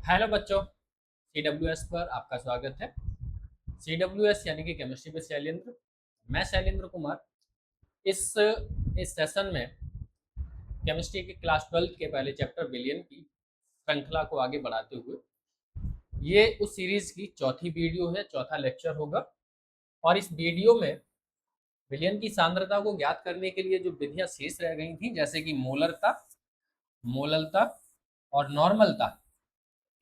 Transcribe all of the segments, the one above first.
Hello बच्चों, CWS पर आपका स्वागत है। CWS यानी कि केमिस्ट्री पे शैलेंद्र। मैं शैलेंद्र कुमार। इस सेशन में केमिस्ट्री के क्लास 12 के पहले चैप्टर बिलियन की श्रृंखला को आगे बढ़ाते हुए ये उस सीरीज की चौथी वीडियो है, चौथा लेक्चर होगा। और इस वीडियो में बिलियन की सांद्रता को ज्ञात करने के लिए जो विधियां शेष रह गई थी, जैसे कि मोलरता, मोललता और नॉर्मलता,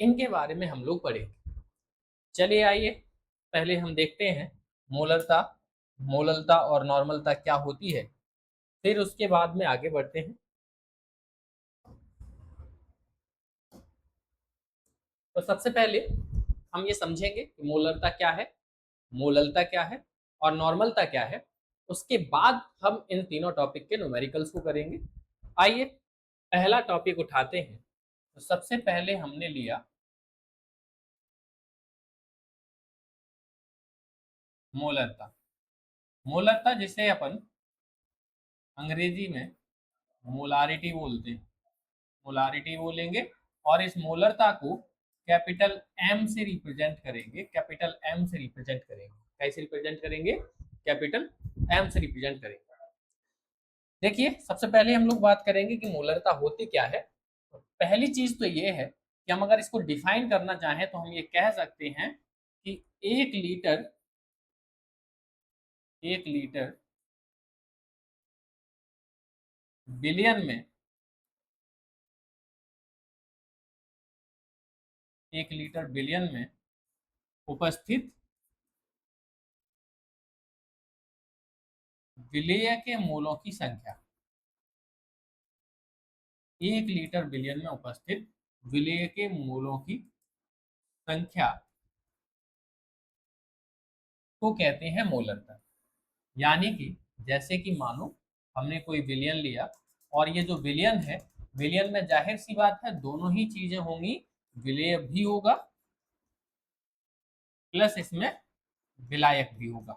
इनके बारे में हम लोग पढ़ेंगे। चलिए आइए पहले हम देखते हैं मोलरता, मोललता और नॉर्मलता क्या होती है, फिर उसके बाद में आगे बढ़ते हैं। तो सबसे पहले हम ये समझेंगे कि मोलरता क्या है, मोललता क्या है और नॉर्मलता क्या है। उसके बाद हम इन तीनों टॉपिक के न्यूमेरिकल्स को करेंगे। आइए पहला टॉपिक उठाते हैं। तो सबसे पहले हमने लिया मोलरता। मोलरता जिसे अपन अंग्रेजी में मोलारिटी बोलते हैं, मोलारिटी बोलेंगे। और इस मोलरता को कैपिटल एम से रिप्रेजेंट करेंगे, कैपिटल एम से रिप्रेजेंट करेंगे। कैसे रिप्रेजेंट करेंगे? कैपिटल एम से रिप्रेजेंट करेंगे। देखिए सबसे पहले हम लोग बात करेंगे कि मोलरता होती क्या है। तो पहली चीज तो ये है कि हम अगर इसको डिफाइन करना चाहें तो हम ये कह सकते हैं कि 1 लीटर, 1 लीटर बिलियन में, 1 लीटर बिलियन में उपस्थित विलेय के मोलों की संख्या, 1 लीटर बिलियन में उपस्थित विलेय के मोलों की संख्या को कहते हैं मोलरता। यानी कि जैसे कि मानो हमने कोई विलियन लिया और ये जो विलियन है, विलियन में जाहिर सी बात है दोनों ही चीजें होंगी, विलेय भी होगा प्लस इसमें विलायक भी होगा,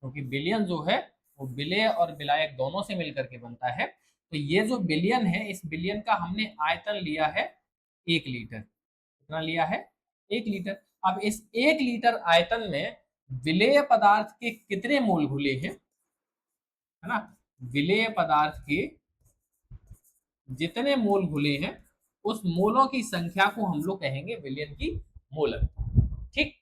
क्योंकि बिलियन जो है वो विलेय और विलायक दोनों से मिलकर के बनता है। तो ये जो बिलियन है, इस बिलियन का हमने आयतन लिया है 1 लीटर। कितना लिया है? 1 लीटर। अब इस 1 लीटर आयतन में विलेय पदार्थ के कितने मोल घुले हैं, है ना? विलेय पदार्थ के जितने मोल घुले हैं उस मोलों की संख्या को हम लोग कहेंगे विलियन की मोलर। ठीक।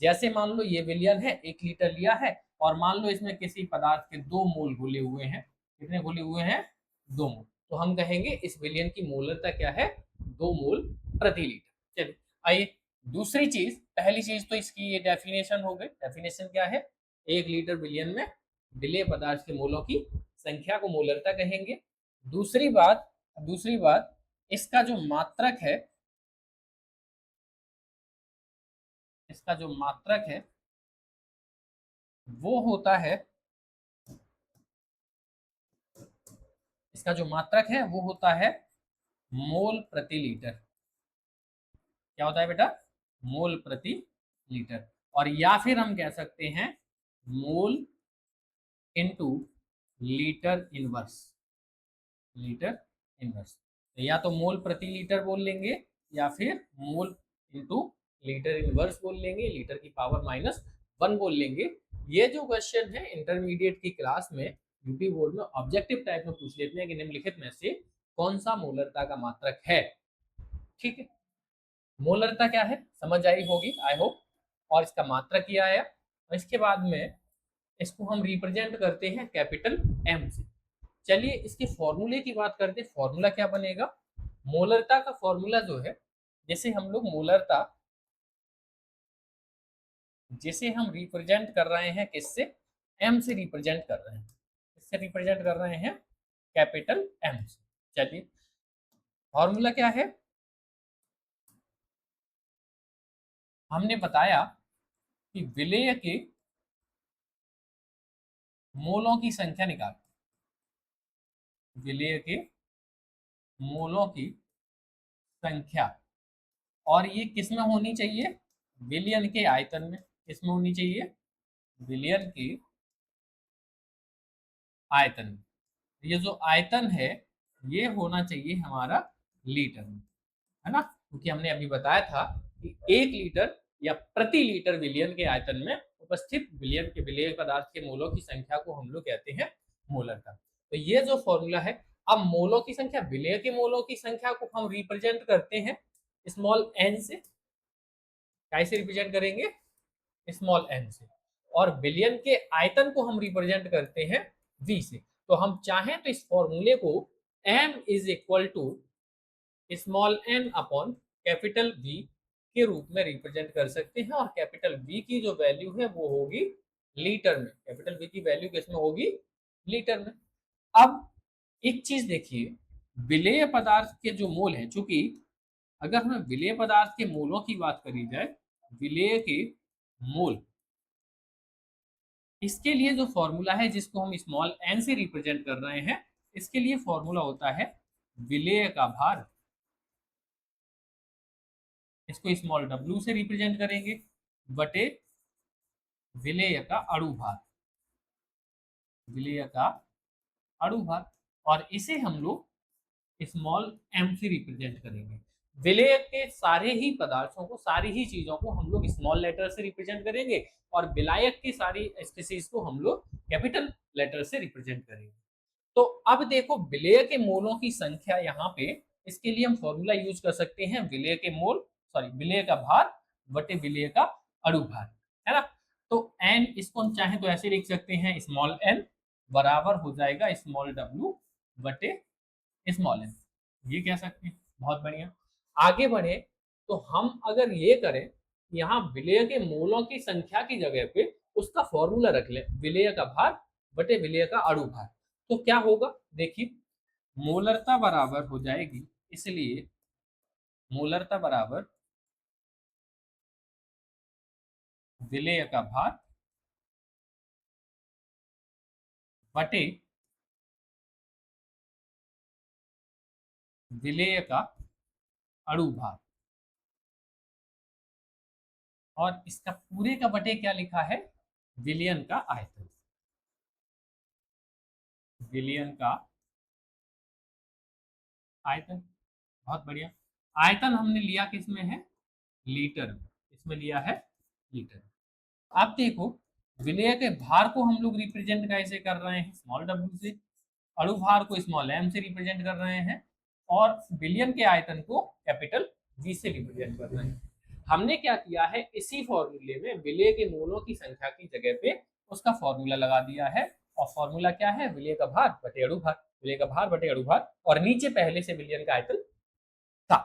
जैसे मान लो ये विलियन है, 1 लीटर लिया है और मान लो इसमें किसी पदार्थ के 2 मोल घुले हुए हैं। कितने घुले हुए हैं? 2 मोल। तो हम कहेंगे इस विलियन की मोलरता क्या है? 2 मोल प्रति लीटर। चलिए आइए दूसरी चीज, पहली चीज तो इसकी ये डेफिनेशन हो गई। डेफिनेशन क्या है? 1 लीटर बिलियन में विलेय पदार्थ के मोलों की संख्या को मोलरता कहेंगे। दूसरी बात, दूसरी बात, इसका जो मात्रक है, इसका जो मात्रक है वो होता है, इसका जो मात्रक है वो होता है मोल प्रति लीटर। क्या होता है बेटा? मोल प्रति लीटर। और या फिर हम कह सकते हैं mole into litre inverse, litre inverse. तो या तो मोल प्रति लीटर बोल लेंगे या फिर मोल इनटू लीटर इनवर्स बोल लेंगे, लीटर की पावर -1 बोल लेंगे। ये जो क्वेश्चन है इंटरमीडिएट की क्लास में यूपी बोर्ड में ऑब्जेक्टिव टाइप में पूछ लेते हैं कि निम्नलिखित में से कौन सा मोलरता का मात्रक है। ठीक है, मोलरता क्या है समझ आई होगी आई होप। और इसका मात्रक किया आया और इसके बाद में इसको हम रिप्रेजेंट करते हैं कैपिटल एम से। चलिए इसके फॉर्मूले की बात करते हैं। फॉर्मूला क्या बनेगा? मोलरता का फॉर्मूला जो है, जैसे हम लोग मोलरता, जिसे हम रिप्रेजेंट कर रहे हैं किससे? एम से रिप्रेजेंट कर रहे हैं। किससे रिप्रेजेंट कर रहे हैं? कैपिटल एम से। चलिए फॉर्मूला क्या है? हमने बताया कि विलेय के मोलों की संख्या निकाल, विलेय के मोलों की संख्या, और ये किस में होनी चाहिए? विलियन के आयतन में। किस में होनी चाहिए? विलियन के आयतन में। ये जो आयतन है ये होना चाहिए हमारा लीटर में, है ना? क्योंकि हमने अभी बताया था कि 1 लीटर या प्रति लीटर विलयन के आयतन में उपस्थित विलयन के विलेय पदार्थ के मोलों की संख्या को हम लोग कहते हैं मोलरता। तो ये जो फॉर्मूला है, अब मोलों की संख्या, विलेय के मोलों की संख्या को हम रिप्रेजेंट करते हैं स्मॉल एन से। कैसे रिप्रेजेंट करेंगे? स्मॉल एन से। और विलयन के आयतन को हम रिप्रेजेंट करते हैं वी से। तो हम चाहें तो इस फॉर्मूले को m is equal to small n upon capital V के रूप में रिप्रेजेंट कर सकते हैं। और कैपिटल वी की जो वैल्यू है वो होगी लीटर में। कैपिटल वी की वैल्यू किसमें होगी? लीटर में। अब एक चीज देखिए, विलेय पदार्थ के जो मोल है, चूंकि अगर हमें विलेय पदार्थ के मोलों की बात करी जाए, विलेय के मोल, इसके लिए जो फॉर्मूला है जिसको हम स्मॉल एन से रिप्रेजेंट कर रहे हैं, इसके लिए फॉर्मूला होता है विलेय का भार। इसको स्मॉल डब्ल्यू से रिप्रेजेंट करेंगे बटे विलेय का अणु भार। विलेय का अणु भार, और इसे हम लोग स्मॉल एम से रिप्रेजेंट करेंगे। विलेय के सारे ही पदार्थों को, सारी ही चीजों को हम लोग स्मॉल लेटर से रिप्रेजेंट करेंगे, और विलायक की सारी स्पीसीज को हम लोग कैपिटल लेटर से रिप्रेजेंट करेंगे। तो अब देखो, विलेय के मोलों की संख्या यहाँ पे, इसके लिए हम फॉर्मूला यूज कर सकते हैं विलेय के मोल, सॉरी विलेय का भार बटे विलेय का अणु भार, है ना। तो एन, इसको हम चाहें तो ऐसे लिख सकते हैं, स्मॉल एन बराबर हो जाएगा स्मॉल डब्ल्यू बटे स्मॉल एन, ये कह सकते हैं। बहुत बढ़िया, आगे बढ़े तो हम अगर ये करें, यहाँ विलेय के मोलों की संख्या की जगह पे उसका फॉर्मूला रख लें, विलेय का भार बटे विलेय का अणु भार, तो क्या होगा? देखिए, मोलरता बराबर हो जाएगी, इसलिए मोलरता बराबर विलेय का भार बटे विलेय का अणु भार। और इसका पूरे का बटे क्या लिखा है? विलयन का आयतन। विलयन का आयतन। बहुत बढ़िया। आयतन हमने लिया किसमें है? लीटर में। इसमें लिया है लीटर। आप देखो, विलेय के भार को हम लोग रिप्रेजेंट कैसे कर रहे हैं? स्मॉल डब्ल्यू से। अणु भार को स्मॉल एम से रिप्रेजेंट कर रहे हैं, और विलियन के आयतन को कैपिटल वी से रिप्रेजेंट कर रहे हैं। हमने क्या किया है, इसी फॉर्मूले में विलेय के मोलों की संख्या की जगह पे उसका फॉर्मूला लगा दिया है। और फॉर्मूला क्या है? विलेय का भार बटे अणु भार। विलेय का भार बटे अणु भार, और नीचे पहले से विलियन का आयतन था।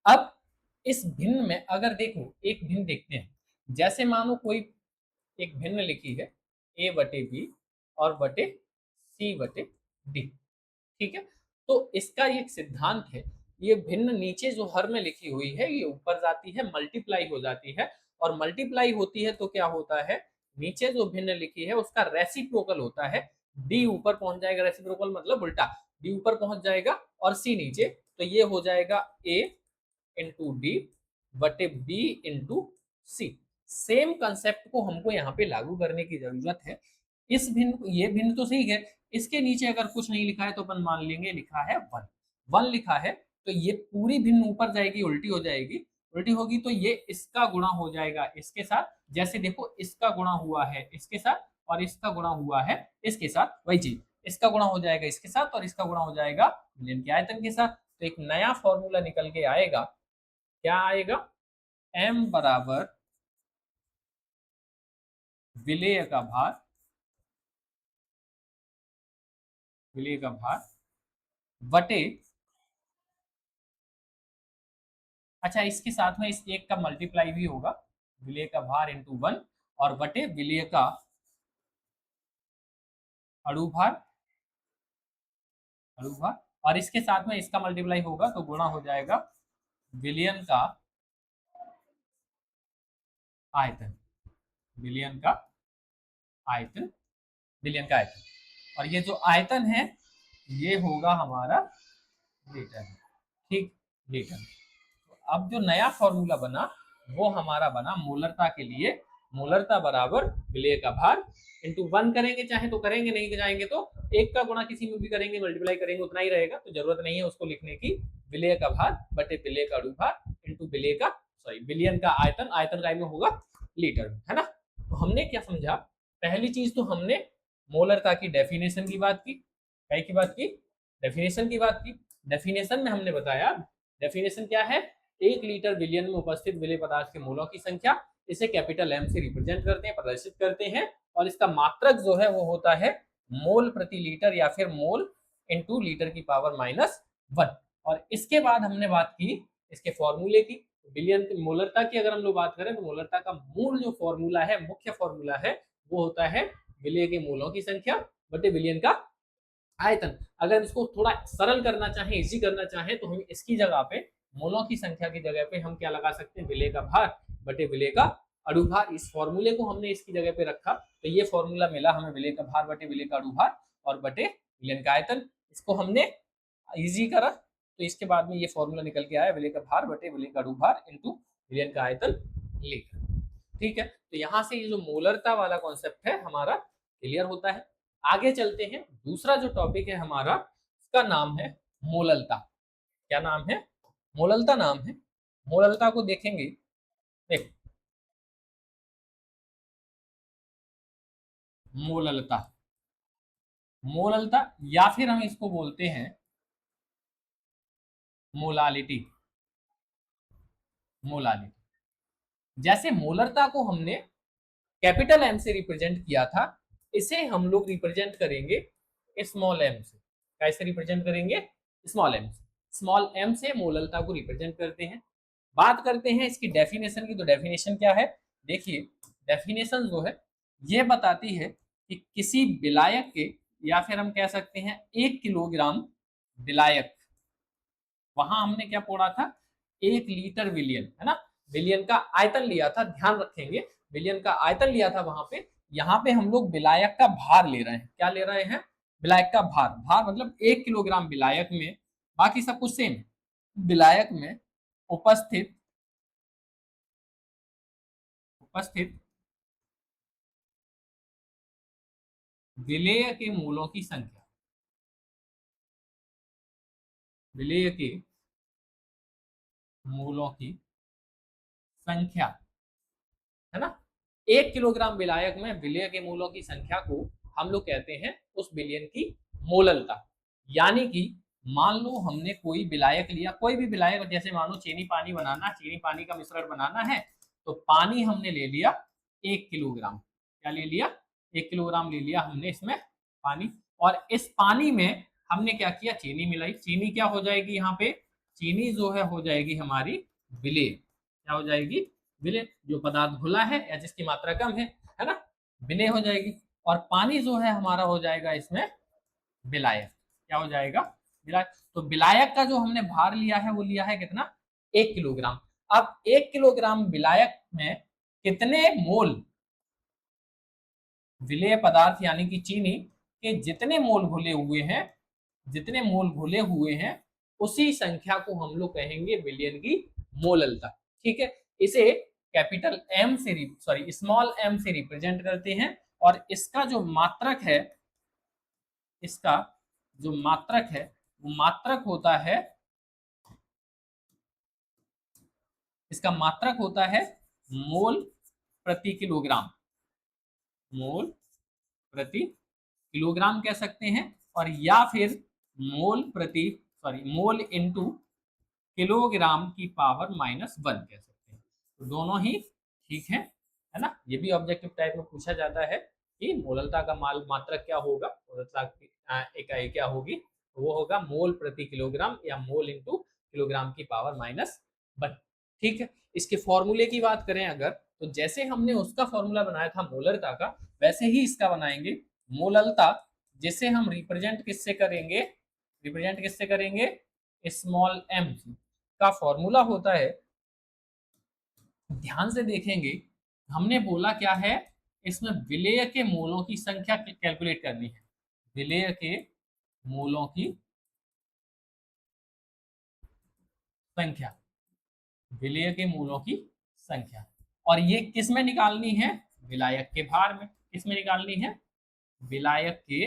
अब इस भिन्न में अगर देखो, एक भिन्न देखते हैं, जैसे मानो कोई एक भिन्न लिखी है ए बटे बी और बटे सी बटे डी, ठीक है। तो इसका एक सिद्धांत है, ये भिन्न नीचे जो हर में लिखी हुई है ये ऊपर जाती है, मल्टीप्लाई हो जाती है, और मल्टीप्लाई होती है तो क्या होता है, नीचे जो भिन्न लिखी है उसका रेसिप्रोकल होता है। डी ऊपर पहुंच जाएगा, रेसिप्रोकल मतलब उल्टा, डी ऊपर पहुंच जाएगा और सी नीचे, तो ये हो जाएगा ए इंटू डी बटे बी इंटू सी। सेम कंसेप्ट को हमको यहाँ पे लागू करने की जरूरत है। इस भिन्न, ये भिन्न तो सही है, इसके नीचे अगर कुछ नहीं लिखा है तो अपन मान लेंगे लिखा है वन। वन लिखा है तो ये पूरी भिन्न ऊपर जाएगी, उल्टी हो जाएगी। उल्टी होगी तो ये इसका गुणा हो जाएगा इसके साथ। जैसे देखो, इसका गुणा हुआ है इसके साथ और इसका गुणा हुआ है इसके साथ, वही चीज, इसका गुणा हो जाएगा इसके साथ और इसका गुणा हो जाएगा विलयन के आयतन के साथ। तो एक नया फॉर्मूला निकल के आएगा। क्या आएगा? m बराबर विलेय का भार, विलेय का भार बटे, अच्छा इसके साथ में इस एक का मल्टीप्लाई भी होगा, विलेय का भार इंटू वन, और बटे विलेय का अणु भार, अणु भार, और इसके साथ में इसका मल्टीप्लाई होगा तो गुणा हो जाएगा विलयन का आयतन। विलयन का आयतन, विलयन का आयतन, और ये जो आयतन है ये होगा हमारा लीटर, ठीक, लीटर। तो अब जो नया फॉर्मूला बना वो हमारा बना मोलरता के लिए, मोलरता बराबर विलेय का भार इंटू वन करेंगे चाहे तो करेंगे, नहीं चाहेंगे तो एक का गुणा किसी में भी करेंगे, मल्टीप्लाई करेंगे, उतना ही रहेगा, तो जरूरत नहीं है उसको लिखने की। विलेय का भार बटे विलेय का अणु भार इंटू विलेय का बिलियन का आयतन, आयतन का में होगा लीटर, है ना। तो हमने क्या समझा, पहली चीज तो हमने मोलरता की डेफिनेशन की बात की, क्या की बात की, डेफिनेशन की बात की। डेफिनेशन में हमने बताया, डेफिनेशन क्या है, 1 लीटर विलियन में उपस्थित विलेय पदार्थ के मोलों की संख्या, इसे कैपिटल एम से रिप्रेजेंट करते हैं, प्रदर्शित करते हैं, और इसका मात्रक जो है वो होता है मोल प्रति लीटर या फिर मोल इंटू लीटर की पावर -1। और इसके बाद हमने बात की इसके फॉर्मूले की, बिलियन मोलरता की अगर हम लोग बात करें तो मोलरता का मूल जो फॉर्मूला है, मुख्य फॉर्मूला है, वो होता है विलेय के मोलों की संख्या बटे विलियन का आयतन। अगर इसको थोड़ा सरल करना चाहें, इजी करना चाहें, तो हम इसकी जगह पे मोलों की संख्या की जगह पे हम क्या लगा सकते हैं, विलेय का भार बटे विलेय का अणुभार। इस फॉर्मूले को हमने इसकी जगह पे रखा, तो ये फॉर्मूला मिला हमें, विलेय का भार बटे विलेय का अणुभार और बटे विलियन का आयतन। इसको हमने इजी करा, तो इसके बाद में ये फॉर्मूला निकल के आया, विलेय का भार बटे विलेय का अणुभार इंटू विलियन का आयतन लीटर। ठीक है, तो यहाँ से ये जो मोलरता वाला कॉन्सेप्ट है हमारा क्लियर होता है। आगे चलते हैं, दूसरा जो टॉपिक है हमारा, उसका नाम है मोललता। क्या नाम है, मोललता नाम है। मोललता को देखेंगे, देख मोललता, मोललता या फिर हम इसको बोलते हैं मोलालिटी, मोलालिटी। जैसे मोलरता को हमने कैपिटल एम से रिप्रेजेंट किया था, इसे हम लोग रिप्रेजेंट करेंगे स्मॉल एम से। कैसे रिप्रेजेंट करेंगे, स्मॉल एम से। स्मॉल एम से मोललता को रिप्रेजेंट करते हैं। बात करते हैं इसकी डेफिनेशन की, तो डेफिनेशन क्या है, देखिए डेफिनेशन जो है ये बताती है कि किसी विलायक के, या फिर हम कह सकते हैं 1 किलोग्राम विलायक, वहां हमने क्या पढ़ा था, 1 लीटर विलियन, है ना, विलियन का आयतन लिया था, ध्यान रखेंगे विलियन का आयतन लिया था वहां पे। यहाँ पे हम लोग विलायक का भार ले रहे हैं, क्या ले रहे हैं, विलायक का भार। भार मतलब 1 किलोग्राम विलायक में, बाकी सब कुछ सेम, विलायक में उपस्थित उपस्थित विलेय के मूलों की संख्या, विलेय के मूलों की संख्या, है ना। 1 किलोग्राम विलायक में विलेय के मूलों की संख्या को हम लोग कहते हैं उस विलयन की मोललता। यानी कि मान लो हमने कोई विलायक लिया, कोई भी विलायक, जैसे मानो चीनी पानी बनाना, चीनी पानी का मिश्रण बनाना है, तो पानी हमने ले लिया 1 किलोग्राम, क्या ले लिया, 1 किलोग्राम ले लिया हमने इसमें पानी, और इस पानी में हमने क्या किया, चीनी मिलाई। चीनी क्या हो जाएगी, यहाँ पे चीनी जो है हो जाएगी हमारी विलेय, क्या हो जाएगी, विलेय। जो पदार्थ घुला है या जिसकी मात्रा कम है ना, विलेय हो जाएगी। और पानी जो है हमारा हो जाएगा इसमें विलायक, क्या हो जाएगा, विलायक। तो विलायक का जो हमने भार लिया है वो लिया है कितना, 1 किलोग्राम। अब 1 किलोग्राम विलायक में कितने मोल विलेय पदार्थ यानी कि चीनी के जितने मोल घुले हुए हैं, जितने मोल घुले हुए हैं, उसी संख्या को हम लोग कहेंगे विलयन की मोललता। ठीक है, इसे कैपिटल एम से स्मॉल एम से रिप्रेजेंट करते हैं, और इसका जो मात्रक है, इसका जो मात्रक है वो मात्रक होता है, इसका मात्रक होता है मोल प्रति किलोग्राम, मोल प्रति किलोग्राम कह सकते हैं, और या फिर मोल प्रति मोल इंटू किलोग्राम की पावर -1 कह सकते हैं। तो दोनों ही ठीक है ना। ये भी ऑब्जेक्टिव टाइप में पूछा जाता है कि मोललता का माल मात्रक क्या होगा, मोललता की इकाई क्या होगी, तो वो होगा मोल प्रति किलोग्राम या मोल इंटू किलोग्राम की पावर -1। ठीक है, इसके फॉर्मूले की बात करें अगर, तो जैसे हमने उसका फॉर्मूला बनाया था मोलरता का, वैसे ही इसका बनाएंगे मोललता, जिसे हम रिप्रेजेंट किससे करेंगे, रिप्रेजेंट किससे करेंगे, स्मॉल एम का फॉर्मूला होता है। ध्यान से देखेंगे, हमने बोला क्या है, इसमें विलेय के मूलों की संख्या कैलकुलेट करनी है, विलेय के मूलों की संख्या, विलेय के मूलों की संख्या, और ये किस में निकालनी है, विलायक के भार में। किस में निकालनी है, विलायक के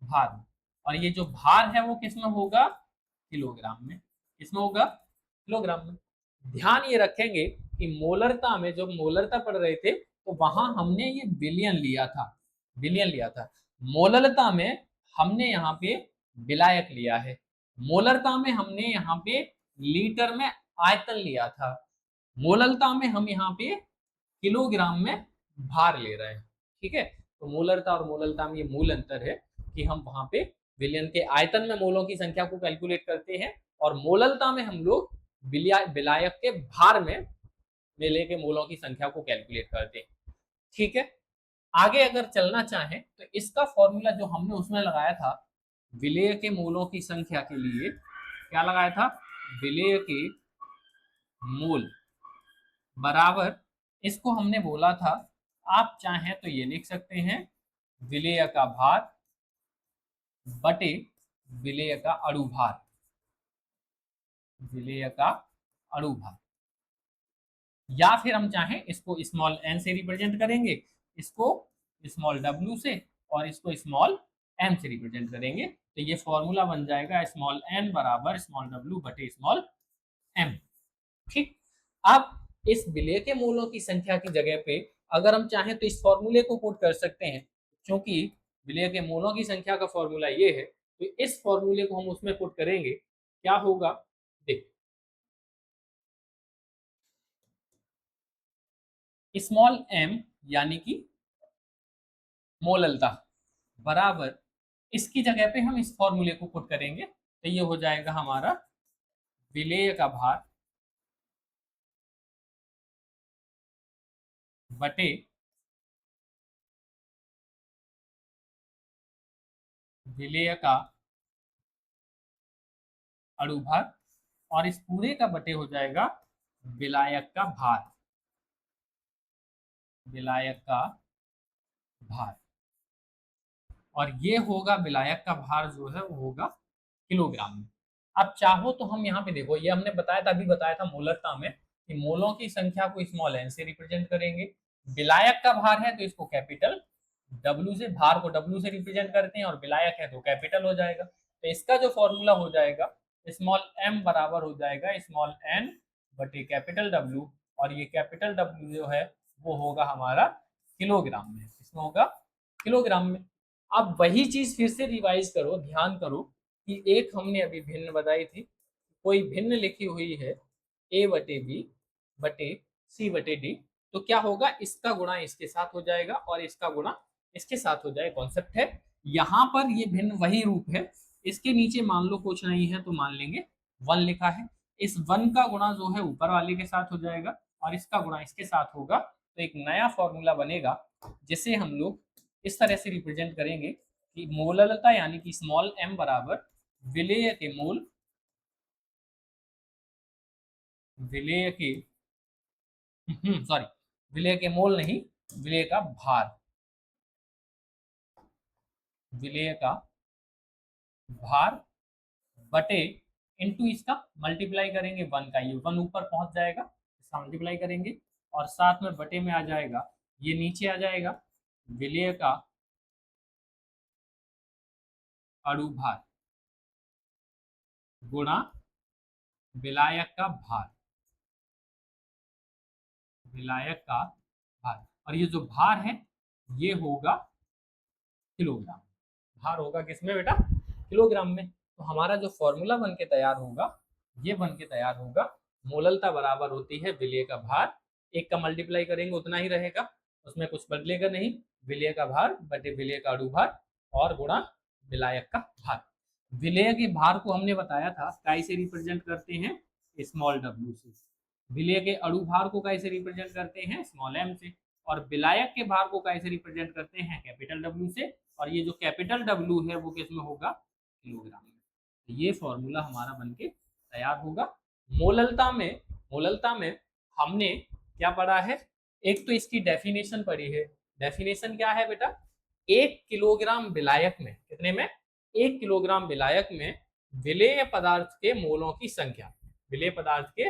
भार में। और ये जो भार है वो किस में होगा, किलोग्राम में। किस में होगा, किलोग्राम में। ध्यान ये रखेंगे कि मोलरता में, जब मोलरता पढ़ रहे थे तो वहां हमने ये बिलियन लिया था, बिलियन लिया था। मोलरता में हमने यहाँ पे विलायक लिया है। मोलरता में हमने यहाँ पे लीटर में आयतन लिया था। मोलरता में हम यहाँ पे किलोग्राम में भार ले रहे हैं। ठीक है, तो मोलरता और मोलरता में ये मूल अंतर है कि हम वहां पे विलयन के आयतन में मोलों की संख्या को कैलकुलेट करते हैं, और मोलरता में हम लोग विलायक के भार में मेले के मोलों की संख्या को कैलकुलेट करते हैं। ठीक है, आगे अगर चलना चाहें तो इसका फॉर्मूला जो हमने उसमें लगाया था विलेय के मोलों की संख्या के लिए, क्या लगाया था, विलेय के मोल बराबर, इसको हमने बोला था, आप चाहें तो ये लिख सकते हैं, विलेय का भार बटे विलेय का अणुभार, विलेय का अणुभार। या फिर हम चाहें इसको स्मॉल एन से रिप्रेजेंट करेंगे, इसको स्मॉल डब्ल्यू से, और इसको स्मॉल एम से रिप्रेजेंट करेंगे। तो ये फॉर्मूला बन जाएगा स्मॉल एन बराबर स्मॉल डब्ल्यू बटे स्मॉल एम। ठीक, अब इस विलेय के मोलों की संख्या की जगह पे अगर हम चाहें तो इस फॉर्मूले को पुट कर सकते हैं, क्योंकि विलेय के मोलों की संख्या का फॉर्मूला ये है, तो इस फॉर्मूले को हम उसमें पुट करेंगे, क्या होगा, देख, स्मॉल एम यानी कि मोललता बराबर, इसकी जगह पे हम इस फॉर्मूले को पुट करेंगे, तो ये हो जाएगा हमारा विलेय का भार बटे विलेय का अणुभार, और इस पूरे का बटे हो जाएगा विलायक का भार, विलायक का भार, और ये होगा विलायक का भार जो है वो होगा किलोग्राम में। अब चाहो तो हम यहाँ पे देखो, ये हमने बताया था, अभी बताया था मोलरता में कि मोलों की संख्या को स्मॉल एन से रिप्रेजेंट करेंगे, विलायक का भार है तो इसको कैपिटल डब्ल्यू से, भार को डब्ल्यू से रिप्रेजेंट करते हैं, और विलायक है तो कैपिटल हो जाएगा। तो इसका जो फॉर्मूला हो जाएगा स्मॉल एम बराबर हो जाएगा स्मॉल एन बटे कैपिटल डब्ल्यू, और ये कैपिटल डब्ल्यू जो है वो होगा हमारा किलोग्राम में, इसमें होगा किलोग्राम में। अब वही चीज फिर से रिवाइज करो, ध्यान करो कि एक हमने अभी भिन्न बताई थी, कोई भिन्न लिखी हुई है ए बटे बी बटे सी बटे डी, तो क्या होगा, इसका गुणा इसके साथ हो जाएगा और इसका गुणा इसके साथ हो जाएगा। कॉन्सेप्ट है, यहाँ पर ये भिन्न वही रूप है, इसके नीचे मान लो कुछ नहीं है तो मान लेंगे वन लिखा है, इस वन का गुणा जो है ऊपर वाले के साथ हो जाएगा और इसका गुणा इसके साथ होगा, तो एक नया फॉर्मूला बनेगा जिसे हम लोग इस तरह से रिप्रेजेंट करेंगे कि मोललता यानी कि स्मॉल एम बराबर विलेय के मोल, विलेय के सॉरी, विलेय के मोल नहीं, विलेय का भार, विलेय का भार बटे इनटू इसका मल्टीप्लाई करेंगे वन का, ये वन ऊपर पहुंच जाएगा, इसका मल्टीप्लाई करेंगे और साथ में बटे में आ जाएगा, ये नीचे आ जाएगा विलेय का अणुभार गुणा विलायक का भार, विलायक का भार, और ये जो भार है ये होगा किलोग्राम, भार होगा किसमें बेटा, किलोग्राम में। तो हमारा जो फॉर्मूला बन के तैयार होगा, ये बन के तैयार होगा, मोललता बराबर होती है विलेय का भार, एक का मल्टीप्लाई करेंगे उतना ही रहेगा, उसमें कुछ बदलेगा नहीं, विलेय का भार बटे विलेय का अणुभार और गुणा विलायक का भार। विलेय के भार को हमने बताया था काय से रिप्रेजेंट करते हैं, स्मॉल डब्ल्यू से, विलेय के अणुभार को कैसे रिप्रेजेंट करते हैं, स्मॉल एम से, और विलायक के भार को कैसे रिप्रेजेंट करते हैं, कैपिटल डब्ल्यू से, और ये जो कैपिटल डब्ल्यू है वो किसमें होगा, किलोग्राम में। तो ये फॉर्मूला हमारा बनके तैयार होगा। मोललता में, मोललता में हमने क्या पढ़ा है, एक तो इसकी डेफिनेशन पढ़ी है, डेफिनेशन क्या है बेटा, एक किलोग्राम विलायक में, कितने में, एक किलोग्राम विलायक में विलेय पदार्थ के मोलों की संख्या, विलेय पदार्थ के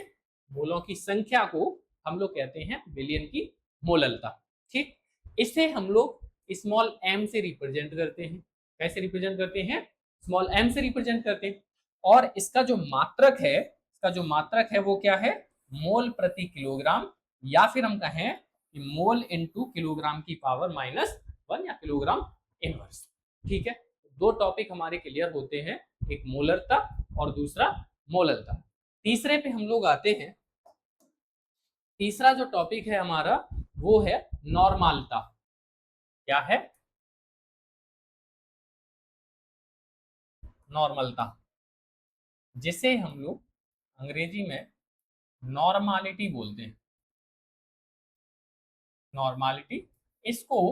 मोलों की संख्या को हम लोग कहते हैं विलयन की मोललता। ठीक, इसे हम लोग स्मॉल एम से रिप्रेजेंट करते हैं, कैसे रिप्रेजेंट करते हैं, स्मॉल एम से रिप्रेजेंट करते हैं, और इसका जो मात्रक है, इसका जो मात्रक है वो क्या है, मोल प्रति किलोग्राम, या फिर हम कहें कि मोल इनटू किलोग्राम की पावर -1 या किलोग्राम इनवर्स। ठीक है, दो टॉपिक हमारे क्लियर होते हैं, एक मोलरता और दूसरा मोलरता। तीसरे पे हम लोग आते हैं। तीसरा जो टॉपिक है हमारा वो है नॉर्मलता। क्या है? नॉर्मलता, जिसे हम लोग अंग्रेजी में नॉर्मालिटी बोलते हैं। नॉर्मालिटी, इसको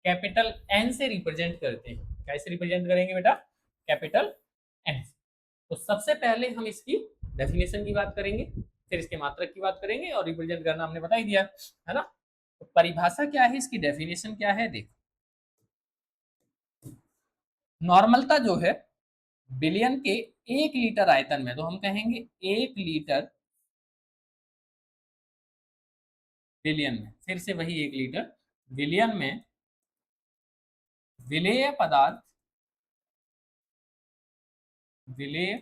कैपिटल एन से रिप्रेजेंट करते हैं। कैसे रिप्रेजेंट करेंगे बेटा? कैपिटल एन से। तो सबसे पहले हम इसकी डेफिनेशन की बात करेंगे, फिर इसके मात्रक की बात करेंगे, और रिप्रेजेंट करना हमने बता ही दिया है ना। तो परिभाषा क्या है, इसकी डेफिनेशन क्या है, देखो। नॉर्मलता जो है बिलियन के 1 लीटर आयतन में, तो हम कहेंगे 1 लीटर बिलियन में, फिर से वही 1 लीटर बिलियन में विलेय पदार्थ, विलेय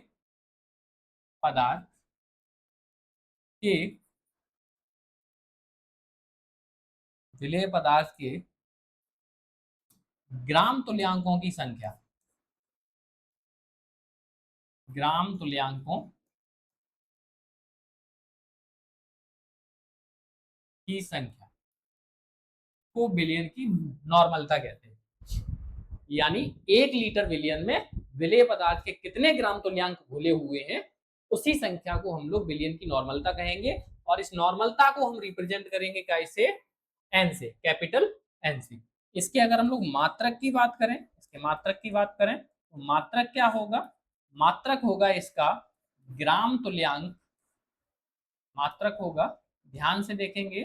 पदार्थ के, विलेय पदार्थ के ग्राम तुल्यांकों की संख्या, ग्राम तुल्यांकों की संख्या को बिलियन की नॉर्मलता कहते हैं। यानी 1 लीटर बिलियन में विलेय पदार्थ के कितने ग्राम तुल्यांक घुले हुए हैं, उसी संख्या को हम लोग बिलियन की नॉर्मलता कहेंगे। और इस नॉर्मलता को हम रिप्रेजेंट करेंगे कैसे? एन से, कैपिटल एन से। इसके अगर हम लोग मात्रक की बात करें, इसके मात्रक की बात करें, तो मात्रक क्या होगा? मात्रक होगा इसका ग्राम तुल्यांक। मात्रक होगा, ध्यान से देखेंगे,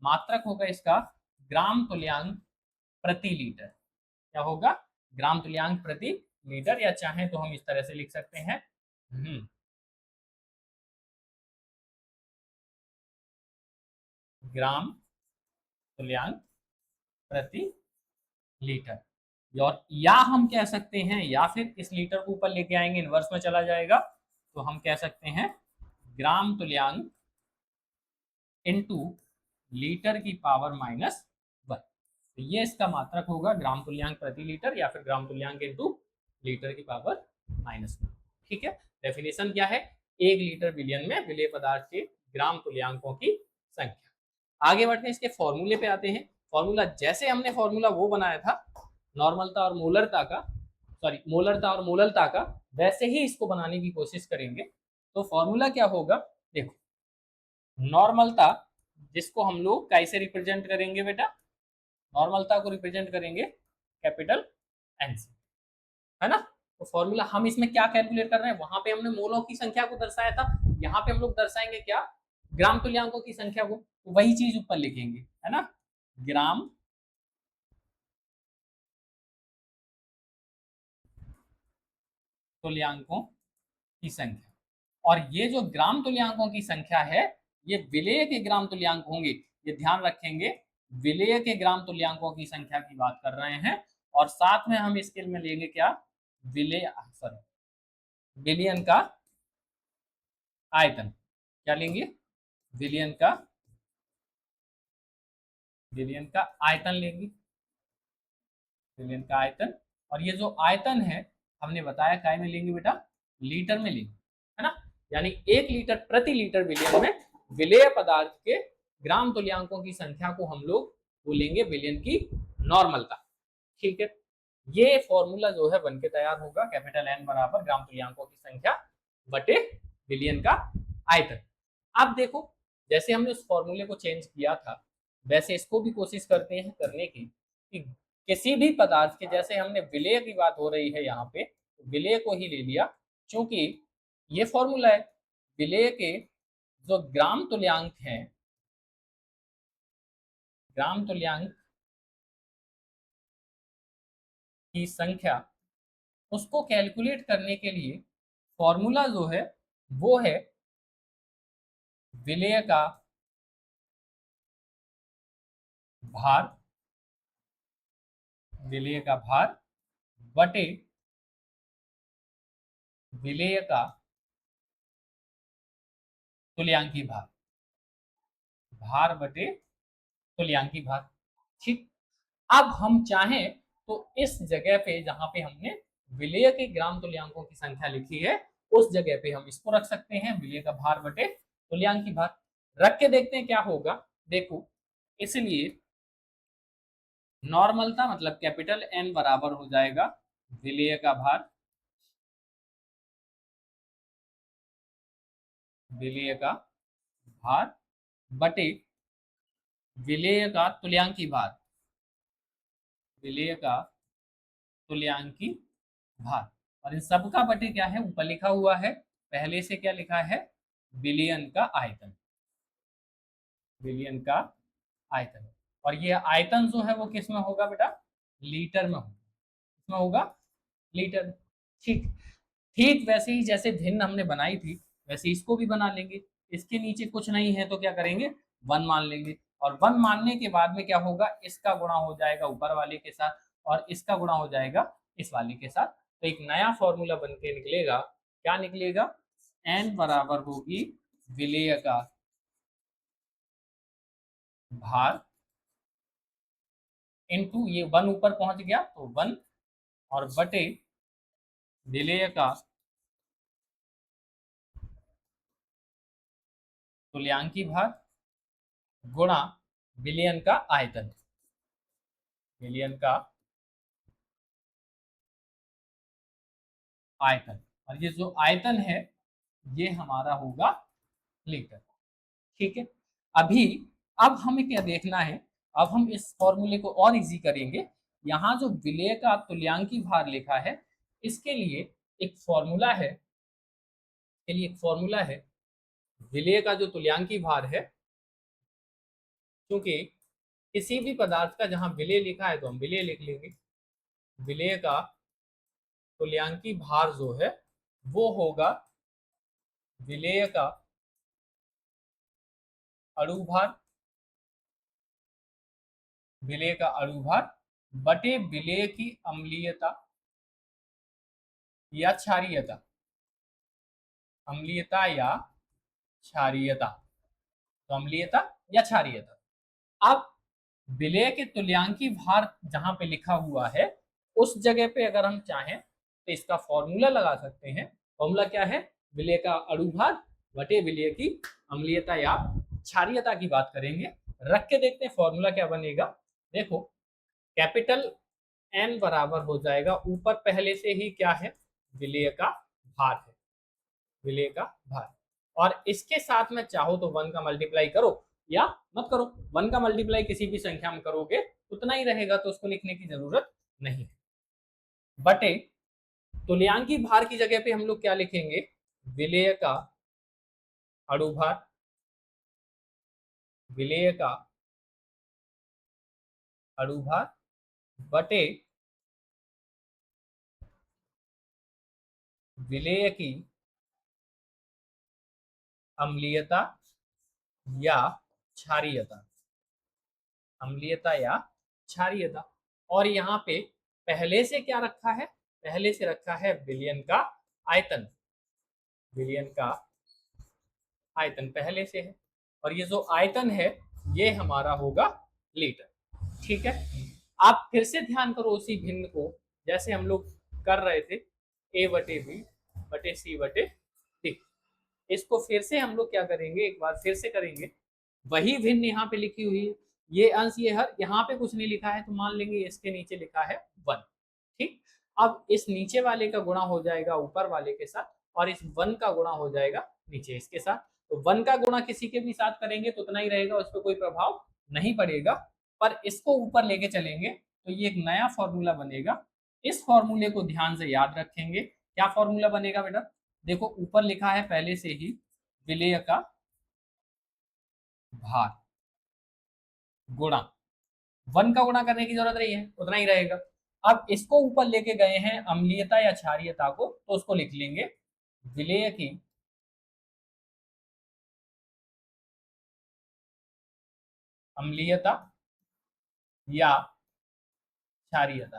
मात्रक होगा इसका ग्राम तुल्यांक प्रति लीटर। क्या होगा? ग्राम तुल्यांक प्रति लीटर, या चाहे तो हम इस तरह से लिख सकते हैं, ग्राम तुल्यांक प्रति लीटर। और या हम कह सकते हैं, या फिर इस लीटर को ऊपर लेके आएंगे, इनवर्स में चला जाएगा, तो हम कह सकते हैं ग्राम तुल्यांक इनटू लीटर की पावर -1। तो ये इसका मात्रक होगा, ग्राम तुल्यांक प्रति लीटर या फिर ग्राम तुल्यांक इनटू लीटर की पावर -1। ठीक है, डेफिनेशन क्या है? 1 लीटर बिलियन में विलेय पदार्थ के ग्राम तुल्यांकों की संख्या। आगे बढ़ते हैं, इसके फॉर्मूले पे आते हैं। फॉर्मूला, जैसे हमने फॉर्मूला वो बनाया था नॉर्मलता और मोलरता का, सॉरी मोलरता और मोललता का, वैसे ही इसको बनाने की कोशिश करेंगे। तो फॉर्मूला क्या होगा, देखो। नॉर्मलता, जिसको हम लोग कैसे रिप्रेजेंट करेंगे बेटा? नॉर्मलता को रिप्रेजेंट करेंगे कैपिटल एन से, है ना। तो फॉर्मूला हम इसमें क्या कैलकुलेट कर रहे हैं, वहां पे हमने मोलों की संख्या को दर्शाया था, यहाँ पे हम लोग दर्शाएंगे क्या? ग्राम तुल्यांकों की संख्या को। तो वही चीज ऊपर लिखेंगे, है ना, ग्राम तुल्यांकों की संख्या। और ये जो ग्राम तुल्यांकों की संख्या है, ये विलेय के ग्राम तुल्यांक होंगे, ये ध्यान रखेंगे। विलेय के ग्राम तुल्यांकों की संख्या की बात कर रहे हैं, और साथ में हम इसके में लेंगे क्या? विलेय, सॉरी, बिलियन का आयतन। क्या लेंगे? बिलियन का, बिलियन का आयतन लेंगे, बिलियन का आयतन। और ये जो आयतन है हमने बताया काय में लेंगे बेटा? लीटर में लेंगे, है ना। यानी 1 लीटर प्रति लीटर बिलियन में विलेय पदार्थ के ग्राम तुल्यांकों की संख्या को हम लोग बोलेंगे बिलियन की नॉर्मलता। ठीक है, ये फॉर्मूला जो है बन के तैयार होगा, कैपिटल एन बराबर ग्राम तुल्यांकों की संख्या बटे बिलियन का आयतन। अब देखो, जैसे हमने उस फॉर्मूले को चेंज किया था, वैसे इसको भी कोशिश करते हैं करने की, कि किसी भी पदार्थ के, जैसे हमने विलेय की बात हो रही है यहाँ पे, तो विलेय को ही ले लिया, क्योंकि ये फॉर्मूला है। विलेय के जो ग्राम तुल्यांक है, ग्राम तुल्यांक की संख्या, उसको कैलकुलेट करने के लिए फॉर्मूला जो है वो है विलेय का भार, विलेय का भार बटे विलेय का तुल्यांकी भार। भार बटे तुल्यांकी भार। ठीक, अब हम चाहें तो इस जगह पे जहां पे हमने विलेय के ग्राम तुल्यांकों की संख्या लिखी है उस जगह पे हम इसको रख सकते हैं, विलेय का भार बटे तुल्यांकी भार। रख के देखते हैं क्या होगा। देखो, इसलिए नॉर्मलता मतलब कैपिटल एन बराबर हो जाएगा विलेय का भार, विलेय का भार बटे विलेय का तुल्यांकी भार, विलेय का तुल्यांकी भार। और इन सब का बटे क्या है, ऊपर लिखा हुआ है, पहले से क्या लिखा है, विलयन का आयतन, विलयन का आयतन। और ये आयतन जो है वो किस में होगा बेटा, लीटर में होगा, किसमें होगा, लीटर। ठीक, ठीक वैसे ही जैसे भिन्न हमने बनाई थी वैसे इसको भी बना लेंगे। इसके नीचे कुछ नहीं है तो क्या करेंगे, वन मान लेंगे। और वन मानने के बाद में क्या होगा, इसका गुणा हो जाएगा ऊपर वाले के साथ और इसका गुणा हो जाएगा इस वाले के साथ। तो एक नया फॉर्मूला बन के निकलेगा। क्या निकलेगा, एन बराबर होगी विलेय का भार इनटू, ये वन ऊपर पहुंच गया तो वन, और बटे विलेय का तुल्यांकी भार गुणा विलयन का आयतन, विलयन का आयतन। और ये जो आयतन है ये हमारा होगा लीटर। ठीक है, अभी अब हमें क्या देखना है, अब हम इस फॉर्मूले को और इजी करेंगे। यहाँ जो विलेय का तुल्यांकी भार लिखा है इसके लिए एक फॉर्मूला है, के लिए एक फॉर्मूला है। विलेय का जो तुल्यांकी भार है, क्योंकि किसी भी पदार्थ का जहां विलेय लिखा है तो हम विलेय लिख लेंगे। विलेय का तुल्यांकी भार जो है वो होगा विलेय का अणुभार, विलेय का अणुभार बटे विलेय की अम्लीयता या क्षारीयता, अम्लीयता या क्षारीयता, तो अम्लीयता या क्षारीयता। अब विलेय के तुल्यांकी भार जहां पे लिखा हुआ है उस जगह पे अगर हम चाहें तो इसका फॉर्मूला लगा सकते हैं। फॉर्मूला क्या है, विलेय का अणुभार बटे विलेय की अम्लीयता या क्षारीयता की बात करेंगे। रख के देखते हैं फॉर्मूला क्या बनेगा। देखो, कैपिटल एन बराबर हो जाएगा, ऊपर पहले से ही क्या है, विलेय का भार है, विलेय का भार। और इसके साथ में चाहो तो वन का मल्टीप्लाई करो या मत करो, वन का मल्टीप्लाई किसी भी संख्या में करोगे उतना ही रहेगा तो उसको लिखने की जरूरत नहीं है। बटे तुल्यांकी भार की जगह पे हम लोग क्या लिखेंगे, विलेय का अणुभार, विलेय का अणुभार बटे विलेय की अम्लीयता या क्षारीयता, अम्लीयता या क्षारीयता। और यहाँ पे पहले से क्या रखा है, पहले से रखा है विलयन का आयतन, विलयन का आयतन पहले से है। और ये जो आयतन है ये हमारा होगा लीटर। ठीक है, आप फिर से ध्यान करो उसी भिन्न को जैसे हम लोग कर रहे थे, ए बटे बी बटे सी बटे डी। इसको फिर से हम लोग क्या करेंगे, एक बार फिर से करेंगे। वही भिन्न यहाँ पे लिखी हुई है, ये अंश ये हर, यहाँ पे कुछ नहीं लिखा है तो मान लेंगे इसके नीचे लिखा है वन। ठीक, अब इस नीचे वाले का गुणा हो जाएगा ऊपर वाले के साथ और इस वन का गुणा हो जाएगा नीचे इसके साथ। तो वन का गुणा किसी के भी साथ करेंगे तो उतना ही रहेगा, उस पर कोई प्रभाव नहीं पड़ेगा। पर इसको ऊपर लेके चलेंगे तो ये एक नया फॉर्मूला बनेगा। इस फॉर्मूले को ध्यान से याद रखेंगे। क्या फॉर्मूला बनेगा बेटा, देखो ऊपर लिखा है पहले से ही विलेय का भार गुणा, वन का गुणा करने की जरूरत नहीं है उतना ही रहेगा। अब इसको ऊपर लेके गए हैं अम्लीयता या क्षारीयता को तो उसको लिख लेंगे विलेय की अम्लीयता या क्षारीयता,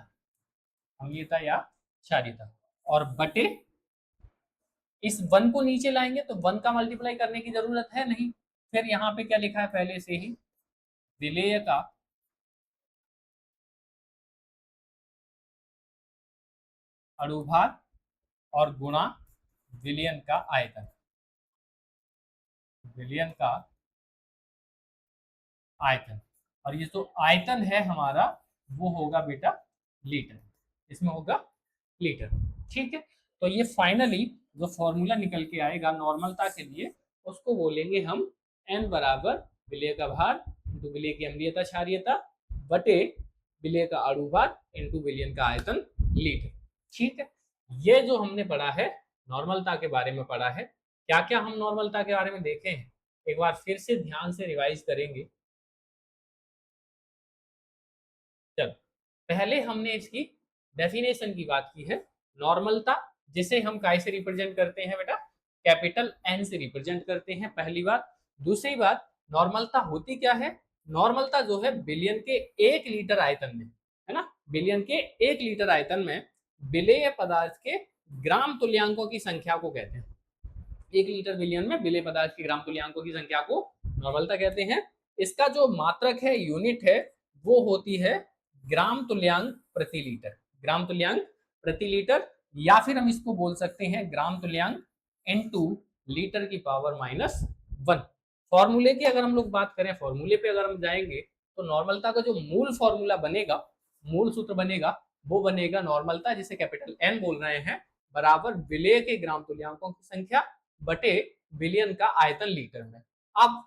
अम्लीयता या क्षारीयता। और बटे इस वन को नीचे लाएंगे तो वन का मल्टीप्लाई करने की जरूरत है नहीं, फिर यहाँ पे क्या लिखा है पहले से ही, विलेय का अणुभार और गुणा विलयन का आयतन, विलयन का आयतन। और ये जो आयतन है हमारा वो होगा बेटा लीटर, इसमें होगा लीटर। ठीक है, तो ये फाइनली जो फॉर्मूला निकल के आएगा नॉर्मलता के लिए उसको बोलेंगे हम n बराबर विलेय का भार इंटू विलेय की अम्लीयता क्षारीयता बटे विलेय का अणुभार इंटू विलयन का आयतन लीटर। ठीक है, ये जो हमने पढ़ा है नॉर्मलता के बारे में पढ़ा है। क्या क्या हम नॉर्मलता के बारे में देखे हैं एक बार फिर से ध्यान से रिवाइज करेंगे। चलो, पहले हमने इसकी डेफिनेशन की बात की है। नॉर्मलता जिसे हम काय से रिप्रेजेंट करते हैं बेटा, कैपिटल एन से रिप्रेजेंट करते हैं, पहली बात। दूसरी बात, नॉर्मलता होती क्या है, नॉर्मलता जो है बिलियन के 1 लीटर आयतन में, है ना, बिलियन के 1 लीटर आयतन में विलेय पदार्थ के ग्राम तुल्यांकों की संख्या को कहते हैं। 1 लीटर बिलियन में विलेय पदार्थ के ग्राम तुल्यांकों की संख्या को नॉर्मलता कहते हैं। इसका जो मात्रक है, यूनिट है, वो होती है ग्राम तुल्यांक प्रति लीटर, ग्राम तुल्यांक प्रति लीटर, या फिर हम इसको बोल सकते हैं ग्राम तुल्यांक इनटू लीटर की पावर -1। फॉर्मूले की अगर हम लोग बात करें, फॉर्मूले पे अगर हम जाएंगे तो नॉर्मलता का जो मूल फॉर्मूला बनेगा, मूल सूत्र बनेगा, वो बनेगा नॉर्मलता जिसे कैपिटल एन बोल रहे हैं बराबर विलेय के ग्राम तुल्यांकों की संख्या बटे विलयन का आयतन लीटर में। अब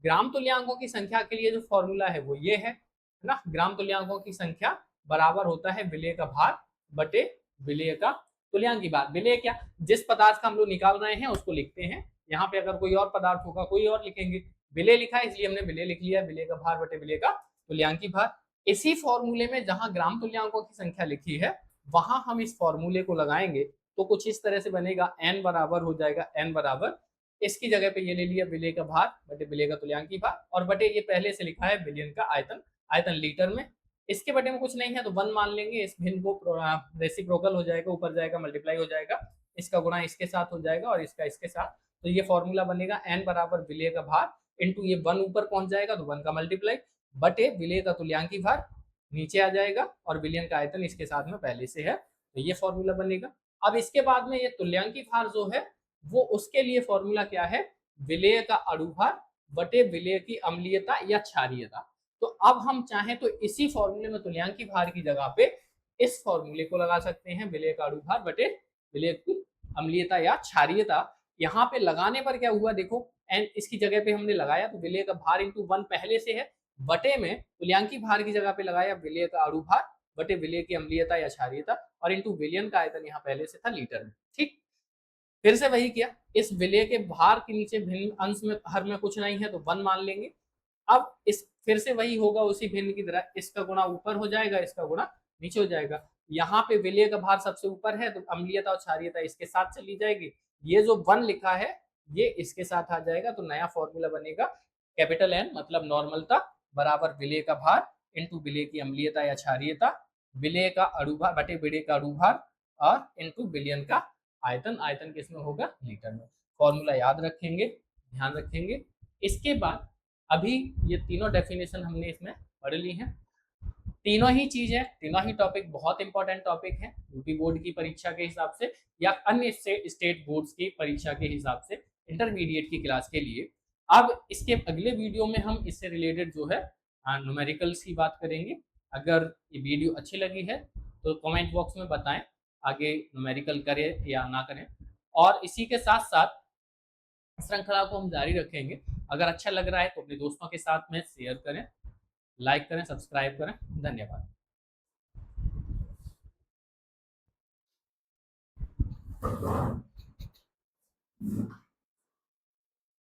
ग्राम तुल्यांकों की संख्या के लिए जो फॉर्मूला है वो ये है ना, ग्राम तुल्यांकों की संख्या बराबर होता है विलेय का भार बटे विलेय का तुल्यांक की भार। विलेय क्या, जिस पदार्थ का हम लोग निकाल रहे हैं उसको लिखते हैं, यहाँ पे अगर कोई और पदार्थ होगा कोई और लिखेंगे, विलेय लिखा है इसलिए हमने विलेय लिख लिया, विलेय का भार बटे विलेय का तुल्यांक की भार। इसी फॉर्मूले में जहां ग्राम तुल्यांकों की संख्या लिखी है वहां हम इस फॉर्मूले को लगाएंगे तो कुछ इस तरह से बनेगा, n बराबर हो जाएगा, n बराबर इसकी जगह पे ये ले लिया विलेय का भार बटे विलेय का तुल्यांक की भार, और बटे ये पहले से लिखा है विलयन का आयतन, आयतन लीटर में। इसके बटे में कुछ नहीं है तो 1 मान लेंगे, इस भिन्न को रेसिप्रोकल हो जाएगा, ऊपर जाएगा मल्टीप्लाई हो जाएगा, इसका गुणा इसके साथ हो जाएगा और इसका इसके साथ, तो ये फॉर्मूला बनेगा n बराबर विलेय का भार इंटू ये 1 ऊपर पहुंच जाएगा तो 1 का मल्टीप्लाई बटे विलेय का तुल्यांक की भार नीचे आ जाएगा और विलयन का आयतन इसके साथ में पहले से है, तो ये फॉर्मूला बनेगा। अब इसके बाद में ये तुल्यांकी भार जो है वो उसके लिए फॉर्मूला क्या है, विलेय का अणुभार बटे विलेय की अम्लीयता या क्षारीयता। तो अब हम चाहें तो इसी फॉर्मूले में तुल्यांकी भार की जगह पे इस फॉर्मूले को लगा सकते हैं, विलेय का अणुभार बटे विलेय की अम्लीयता या क्षारीयता। यहाँ पे लगाने पर क्या हुआ देखो, एन इसकी जगह पे हमने लगाया तो विलेय का भार इंटू 1 पहले से है, बटे में तुल्यांकी भार की जगह पे लगाया विलेय का अणुभार बटे विलेय की अम्लीयता या क्षारीयता और इंटू विलयन का आयतन यहाँ पहले से था लीटर में। ठीक, फिर से वही किया, इस विलेय के भार के नीचे भिन्न अंश में हर में कुछ नहीं है तो 1 मान लेंगे। अब इस फिर से वही होगा उसी भिन्न की तरह, इसका गुणा ऊपर हो जाएगा, इसका गुणा नीचे हो जाएगा। यहाँ पे विलेय का भार सबसे ऊपर है तो अम्लीयता और क्षारीयता इसके साथ चली जाएगी, ये जो 1 लिखा है ये इसके साथ आ जाएगा, तो नया फॉर्मूला बनेगा कैपिटल एन मतलब नॉर्मलता बराबर विलेय का भार इंटू विलेय की अम्लीयता या क्षारीयता, विलेय का अणुभार बटे विलेय का अणुभार और इंटू विलयन का आयतन, आयतन किसमें होगा, लीटर में। फॉर्मूला याद रखेंगे, ध्यान रखेंगे। इसके बाद अभी ये तीनों डेफिनेशन हमने इसमें पढ़ ली हैं, तीनों ही चीज है, तीनों ही टॉपिक बहुत इंपॉर्टेंट टॉपिक है यूपी बोर्ड की परीक्षा के हिसाब से या अन्य स्टेट बोर्ड्स की परीक्षा के हिसाब से इंटरमीडिएट की क्लास के लिए। अब इसके अगले वीडियो में हम इससे रिलेटेड जो है न्यूमेरिकल्स की बात करेंगे। अगर ये वीडियो अच्छी लगी है तो कमेंट बॉक्स में बताएं आगे न्यूमेरिकल करें या ना करें, और इसी के साथ साथ श्रृंखला को हम जारी रखेंगे। अगर अच्छा लग रहा है तो अपने दोस्तों के साथ में शेयर करें, लाइक करें, सब्सक्राइब करें। धन्यवाद।